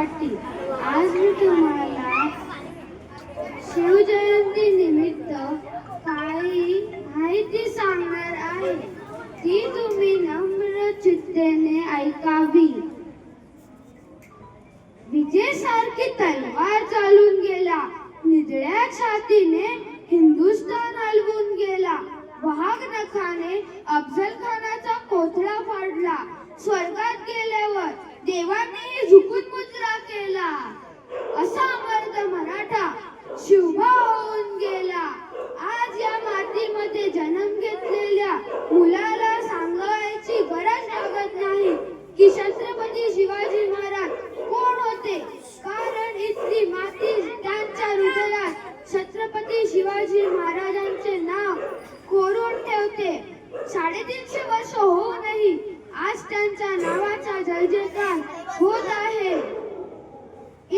पाटी. आज मी तुम्हाला शिवजयंती निमित्त काही माहिती सांगणार आहे, ती तुम्ही नम्र चित्तेने ऐकावी. विजेसारखी तलवार चालून गेला, निजळ्या छातीने हिंदुस्थान हलवून गेला. वाघ नखाने अफजल खानाचा कोथळा फाडला. स्वर्गात गेल्यावर देवाने झुकून मुजरा केला. असा मर्द मराठा शिवबा होऊन गेला. आज या मातीमध्ये जन्म घेतलेल्या मुलाला सांगायची गरज लागत नाही की छत्रपती शिवाजी महाराज कोण होते, कारण इथली माती त्यांच्या हृदयात छत्रपती शिवाजी महाराजांचे नाव कोरून ठेवते. 350 वर्ष होऊनही आज त्यांच्या नावाचा जय जयकार होत आहे.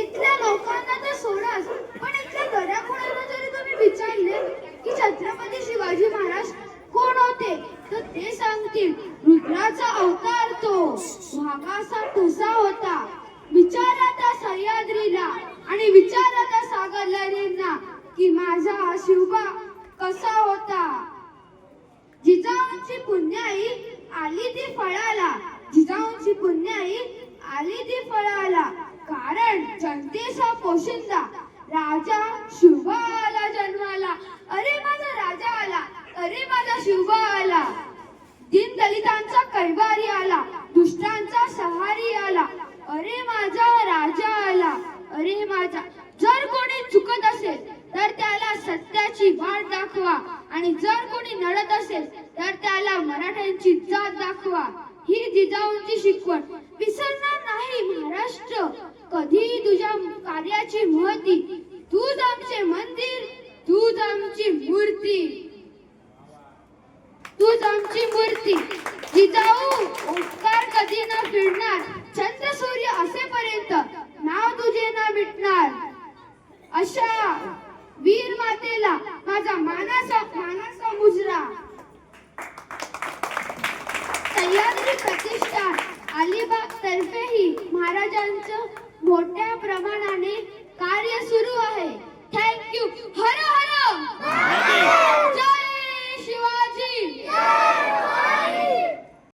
इथल्या लोकांना तर सोडाच, पण इथल्या दऱ्याखोऱ्यांना जरी तुम्ही विचारले की छत्रपती शिवाजी महाराज कोण होते, तर ते सांगतील रुद्राचा अवतार तो वाघाचा ठोसा होता. विचारा त्या सह्याद्रीला आणि विचारा त्या सागर लहरींना की माझा शिवबा कसा होता. जिजाऊंची पुण्याई आली ती फळाला, जिजाऊंची पुण्याई आली ती फळाला, कारण जनतेचा पोशिंदा राजा शिवबा आला जन्माला. अरे माझा राजा आला, अरे माझा शिवबा आला. दीन दलितांचा कैवारी आला, दुष्टांचा सहारी आला. अरे माझा राजा आला, अरे माझा. जर कोणी चुकत असेल तर त्याला सत्याची वाट दाखवा, आणि जर कोणी नडत असेल तर त्याला मराठ्यांची जात दाखवा. ही जिजाऊंची शिकवण विसरणार नाही महाराष्ट्र कधी. तुझ्या कार्याची महती, तूच आमचे मंदिर, तूच आमची मूर्ती, तूच आमची मूर्ती. जिजाऊ उपकार कधी न फिरणार, चंद्र सूर्य असेपर्यंत नाव तुझे ना मिटणार. अशा वीर मातेला माझा मानाचा मुजरा. सह्याद्री प्रतिष्ठान अलिबाग तर्फेही महाराजांचं